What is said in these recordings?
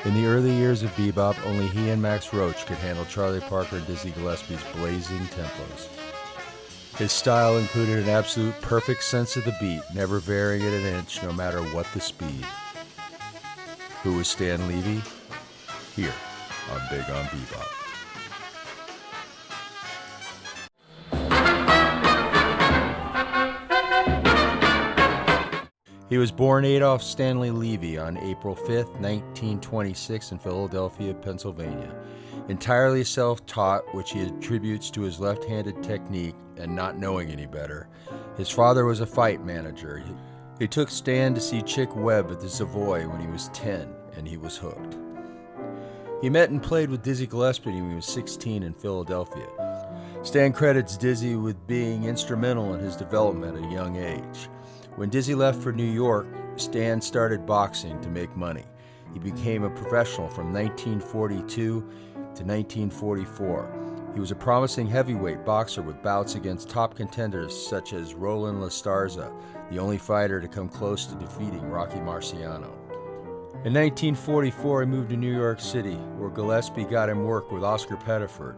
In the early years of bebop, only he and Max Roach could handle Charlie Parker and Dizzy Gillespie's blazing tempos. His style included an absolute perfect sense of the beat, never varying it an inch no matter what the speed. Who was Stan Levey? Here on Big on Bebop. He was born Adolph Stanley Levey on April 5, 1926 in Philadelphia, Pennsylvania. Entirely self-taught, which he attributes to his left-handed technique and not knowing any better. His father was a fight manager. He took Stan to see Chick Webb at the Savoy when he was 10, and he was hooked. He met and played with Dizzy Gillespie when he was 16 in Philadelphia. Stan credits Dizzy with being instrumental in his development at a young age. When Dizzy left for New York, Stan started boxing to make money. He became a professional from 1942 to 1944. He was a promising heavyweight boxer with bouts against top contenders such as Roland Lastarza, the only fighter to come close to defeating Rocky Marciano. In 1944, he moved to New York City, where Gillespie got him work with Oscar Pettiford.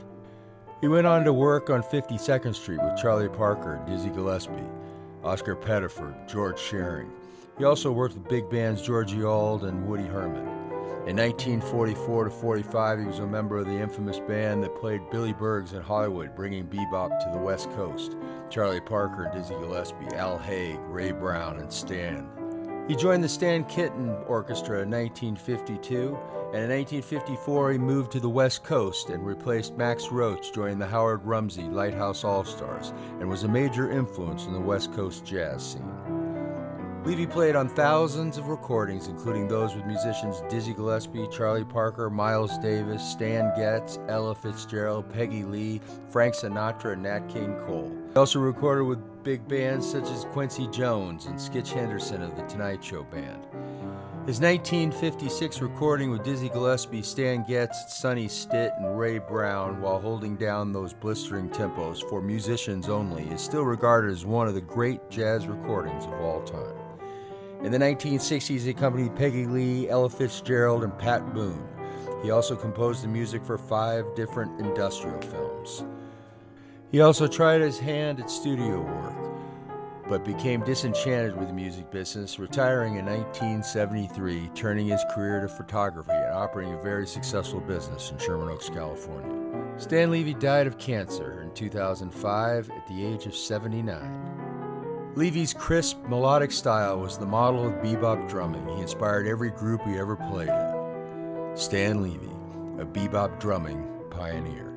He went on to work on 52nd Street with Charlie Parker and Dizzy Gillespie, Oscar Pettiford, George Shearing. He also worked with big bands Georgie Auld and Woody Herman. In 1944 to 45, he was a member of the infamous band that played Billy Berg's in Hollywood, bringing bebop to the West Coast. Charlie Parker and Dizzy Gillespie, Al Haig, Ray Brown, and Stan. He joined the Stan Kitten Orchestra in 1952, and in 1954 he moved to the West Coast and replaced Max Roach, joining the Howard Rumsey Lighthouse All-Stars, and was a major influence in the West Coast jazz scene. Levey played on thousands of recordings, including those with musicians Dizzy Gillespie, Charlie Parker, Miles Davis, Stan Getz, Ella Fitzgerald, Peggy Lee, Frank Sinatra, and Nat King Cole. He also recorded with big bands such as Quincy Jones and Skitch Henderson of the Tonight Show Band. His 1956 recording with Dizzy Gillespie, Stan Getz, Sonny Stitt, and Ray Brown, while holding down those blistering tempos for musicians only, is still regarded as one of the great jazz recordings of all time. In the 1960s, he accompanied Peggy Lee, Ella Fitzgerald, and Pat Boone. He also composed the music for 5 different industrial films. He also tried his hand at studio work, but became disenchanted with the music business, retiring in 1973, turning his career to photography and operating a very successful business in Sherman Oaks, California. Stan Levey died of cancer in 2005 at the age of 79. Levey's crisp, melodic style was the model of bebop drumming. He inspired every group he ever played in. Stan Levey, a bebop drumming pioneer.